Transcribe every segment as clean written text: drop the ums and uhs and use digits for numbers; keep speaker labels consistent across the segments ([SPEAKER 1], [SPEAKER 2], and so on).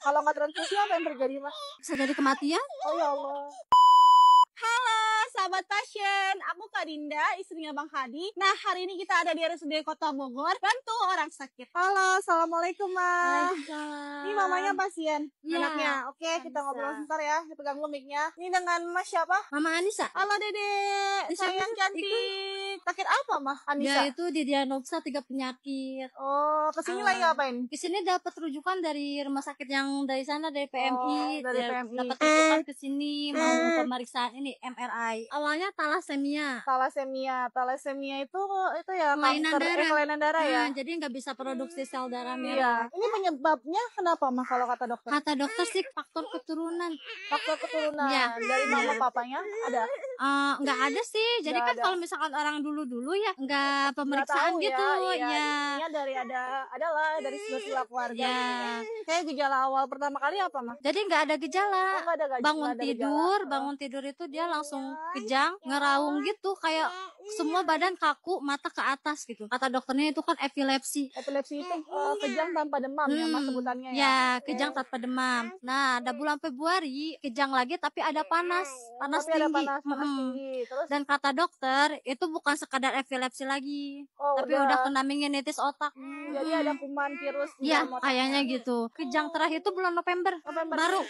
[SPEAKER 1] Kalau nggak transfusi apa yang terjadi, Mas?
[SPEAKER 2] Bisa jadi kematian.
[SPEAKER 1] Oh ya Allah. Halo sahabat pasien, aku Kak Dinda, istrinya Bang Hadi. Nah, hari ini kita ada di RSUD Kota Bogor, bantu orang sakit. Halo, assalamualaikum Mas.
[SPEAKER 2] Waalaikumsalam.
[SPEAKER 1] Ini mamanya pasien,
[SPEAKER 2] Iya,
[SPEAKER 1] anaknya. Oke, kita
[SPEAKER 2] Anissa.
[SPEAKER 1] ngobrol sebentar ya, dipegang dulu mic-nya. Ini dengan Mas siapa?
[SPEAKER 2] Mama Anissa.
[SPEAKER 1] Halo Dede, sayang cantik. Sakit apa Mas Anissa?
[SPEAKER 2] Dia itu didiagnosa 3 penyakit.
[SPEAKER 1] Oh, kesini lagi ngapain?
[SPEAKER 2] Di sini dapat rujukan dari rumah sakit yang dari sana, dari PMI.
[SPEAKER 1] Oh, dari PMI.
[SPEAKER 2] Dapat rujukan ke sini mau pemeriksaan ini MRI. Awalnya talasemia.
[SPEAKER 1] Talasemia itu ya
[SPEAKER 2] Kelainan darah.
[SPEAKER 1] kelainan darah ya.
[SPEAKER 2] Jadi nggak bisa produksi sel darah
[SPEAKER 1] Iya.
[SPEAKER 2] merah.
[SPEAKER 1] Ini penyebabnya kenapa Mah kalau kata dokter?
[SPEAKER 2] Kata dokter sih faktor keturunan.
[SPEAKER 1] Faktor keturunan.
[SPEAKER 2] Iya.
[SPEAKER 1] Dari mama papanya ada?
[SPEAKER 2] Nggak ada sih. Jadi
[SPEAKER 1] Nggak
[SPEAKER 2] kan
[SPEAKER 1] ada.
[SPEAKER 2] kalau misalkan orang dulu-dulu ya nggak pemeriksaan
[SPEAKER 1] Nggak tahu
[SPEAKER 2] gitu.
[SPEAKER 1] Iya. Intinya dari adalah dari silsilah keluarga.
[SPEAKER 2] Ya.
[SPEAKER 1] Kayak gejala awal pertama kali apa Mah?
[SPEAKER 2] Jadi nggak ada gejala.
[SPEAKER 1] Oh, nggak ada
[SPEAKER 2] Bangun
[SPEAKER 1] nggak ada
[SPEAKER 2] tidur,
[SPEAKER 1] gejala.
[SPEAKER 2] bangun tidur itu dia langsung kejang, ngeraung gitu kayak semua badan kaku, mata ke atas gitu. Kata dokternya itu kan epilepsi.
[SPEAKER 1] Epilepsi itu kejang tanpa demam ya Mas sebutannya ya.
[SPEAKER 2] Ya, kejang tanpa demam. Nah, ada bulan Februari kejang lagi tapi ada panas
[SPEAKER 1] Tapi ada
[SPEAKER 2] tinggi.
[SPEAKER 1] panas tinggi. Terus
[SPEAKER 2] Dan kata dokter itu bukan sekadar epilepsi lagi,
[SPEAKER 1] Oh,
[SPEAKER 2] tapi udah kena meningitis otak.
[SPEAKER 1] jadi ada kuman virus di
[SPEAKER 2] Ya,
[SPEAKER 1] dalam otak.
[SPEAKER 2] kayaknya gitu. Kejang terakhir itu bulan November. Baru.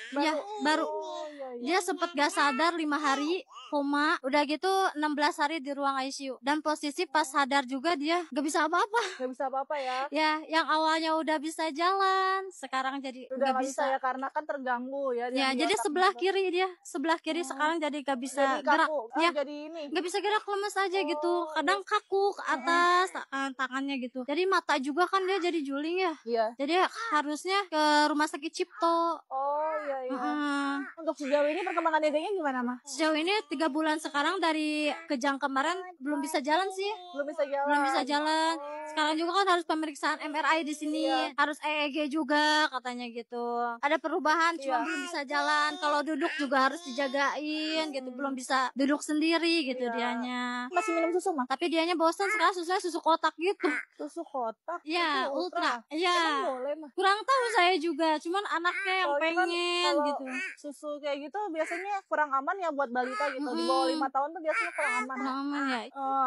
[SPEAKER 1] Oh, iya.
[SPEAKER 2] Dia sempet gak sadar 5 hari, koma. Udah gitu 16 hari di ruang ICU. Dan posisi pas sadar juga dia gak bisa apa-apa.
[SPEAKER 1] Gak bisa apa-apa ya.
[SPEAKER 2] Ya, yang awalnya udah bisa jalan, sekarang jadi
[SPEAKER 1] Udah
[SPEAKER 2] gak
[SPEAKER 1] nggak bisa
[SPEAKER 2] bisa.
[SPEAKER 1] ya karena kan terganggu ya.
[SPEAKER 2] Ya,
[SPEAKER 1] di
[SPEAKER 2] jadi
[SPEAKER 1] otak.
[SPEAKER 2] sebelah kiri dia. Sebelah kiri sekarang jadi gak bisa
[SPEAKER 1] Jadi
[SPEAKER 2] gerak.
[SPEAKER 1] kaku.
[SPEAKER 2] Ya,
[SPEAKER 1] Jadi ini.
[SPEAKER 2] gak bisa gerak, lemes aja gitu. Kadang kaku ke atas tangannya gitu. Jadi mata juga kan dia jadi juling ya.
[SPEAKER 1] Iya.
[SPEAKER 2] Jadi harusnya ke rumah sakit Cipto.
[SPEAKER 1] Oh iya.
[SPEAKER 2] Heeh.
[SPEAKER 1] Untuk sejauh ini perkembangan dedenya gimana Mah?
[SPEAKER 2] Sejauh ini 3 bulan sekarang dari kejang kemarin belum bisa jalan sih.
[SPEAKER 1] Belum bisa jalan.
[SPEAKER 2] Belum bisa jalan. Sekarang juga kan harus pemeriksaan MRI di sini, harus EEG juga katanya gitu. Ada perubahan, cuma belum bisa jalan. Kalau duduk juga harus dijagain gitu, belum bisa duduk sendiri gitu dianya.
[SPEAKER 1] Masih minum susu Mah?
[SPEAKER 2] Tapi dianya bosan sekarang susunya susu kotak gitu.
[SPEAKER 1] Susu kotak?
[SPEAKER 2] Ya,
[SPEAKER 1] Itu
[SPEAKER 2] ultra.
[SPEAKER 1] Emang
[SPEAKER 2] Ya.
[SPEAKER 1] boleh Mah?
[SPEAKER 2] Kurang tahu saya juga, cuman anaknya yang
[SPEAKER 1] Soalnya kan
[SPEAKER 2] pengen
[SPEAKER 1] kalau
[SPEAKER 2] gitu.
[SPEAKER 1] susu kayak gitu biasanya kurang aman ya buat balita gitu. Di bawah 5 tahun tuh biasanya kurang aman.
[SPEAKER 2] Aman ya.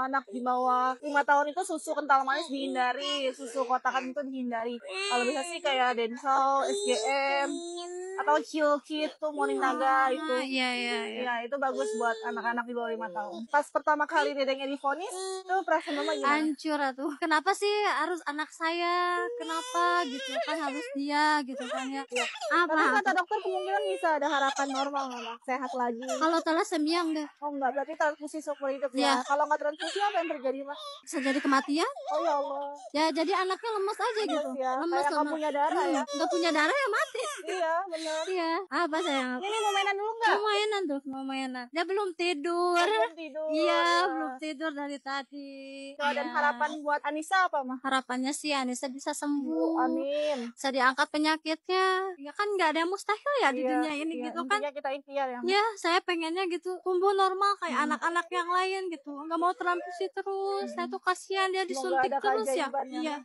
[SPEAKER 1] Anak di bawah 5 tahun itu susu kental manis dihindari, susu kotakan itu dihindari. Kalau bisa sih kayak Densol, SGM, atau Chilkit tuh Morning Naga itu.
[SPEAKER 2] Iya.
[SPEAKER 1] Ya, itu bagus buat anak-anak di bawah 5 tahun. Pas pertama kali dedengnya divonis, tuh perasaan mama gimana?
[SPEAKER 2] Hancur atuh. Kenapa sih harus anak saya? Kenapa gitu kan harus dia gitu kan ya?
[SPEAKER 1] Tapi
[SPEAKER 2] Apa?
[SPEAKER 1] kata dokter kemungkinan bisa ada harapan normal mama, sehat lagi.
[SPEAKER 2] Kalau talasemia enggak?
[SPEAKER 1] Oh enggak, berarti transfusi seumur hidup
[SPEAKER 2] Iya.
[SPEAKER 1] ya. Kalau nggak transfusi apa yang terjadi Mas?
[SPEAKER 2] Bisa jadi kematian?
[SPEAKER 1] Oh ya Allah.
[SPEAKER 2] Ya jadi anaknya lemes aja gitu.
[SPEAKER 1] Ya,
[SPEAKER 2] Lemes
[SPEAKER 1] kayak nggak punya darah ya.
[SPEAKER 2] Nggak punya darah ya mati.
[SPEAKER 1] Iya, benar.
[SPEAKER 2] Iya. Apa sayang?
[SPEAKER 1] Ini mau mainan dulu nggak?
[SPEAKER 2] Mau mainan. Dia belum tidur.
[SPEAKER 1] Belum tidur.
[SPEAKER 2] Iya, belum tidur dari tadi.
[SPEAKER 1] Dan
[SPEAKER 2] Iya.
[SPEAKER 1] harapan buat Anissa apa mah?
[SPEAKER 2] Harapannya sih Anissa bisa sembuh.
[SPEAKER 1] Amin.
[SPEAKER 2] Bisa diangkat penyakitnya. Ya kan nggak ada yang mustahil ya di dunia ini gitu kan.
[SPEAKER 1] Intinya kita ikhtiar ya.
[SPEAKER 2] Ya, saya pengennya gitu tumbuh normal kayak anak-anak yang lain gitu. Nggak mau transfusi terus. Saya tuh kasihan dia disuntik
[SPEAKER 1] ada
[SPEAKER 2] terus ya.
[SPEAKER 1] keajaibannya.
[SPEAKER 2] Iya.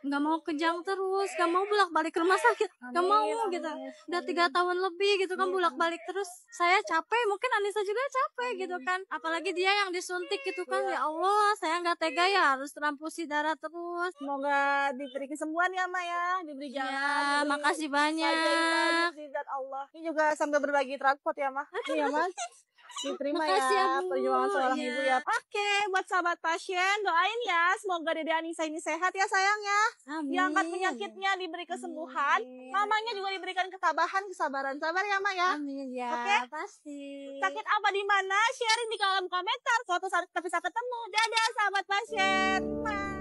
[SPEAKER 2] Nggak mau kejang terus, nggak mau bolak-balik ke rumah sakit. Nggak mau gitu. Udah 3 tahun lebih gitu kan bolak-balik terus. Saya capek, mungkin Anissa juga capek gitu kan. Apalagi dia yang disuntik gitu kan. Ya Allah, saya nggak tega ya harus transfusi darah terus.
[SPEAKER 1] Semoga diberi kesembuhan ya Ma ya, diberi jalan.
[SPEAKER 2] Ya,
[SPEAKER 1] diberi
[SPEAKER 2] makasih banyak.
[SPEAKER 1] keajaiban, mukjizat Allah. Ini juga sambil berbagi transport ya Ma. Iya Mas. Diterima
[SPEAKER 2] Makasih ya, Bu.
[SPEAKER 1] perjuangan seorang
[SPEAKER 2] Iya.
[SPEAKER 1] ibu ya. Oke, buat sahabat pasien doain ya semoga Dede Anissa ini sehat ya sayang ya.
[SPEAKER 2] Amin.
[SPEAKER 1] Diangkat penyakitnya, diberi kesembuhan. Mamanya juga diberikan ketabahan, kesabaran. Sabar ya Ma ya.
[SPEAKER 2] Amin ya,
[SPEAKER 1] Oke?
[SPEAKER 2] pasti.
[SPEAKER 1] Sakit apa di mana? Sharing di kolom komentar. Suatu saat kita bisa ketemu. Dadah sahabat pasien. Bye.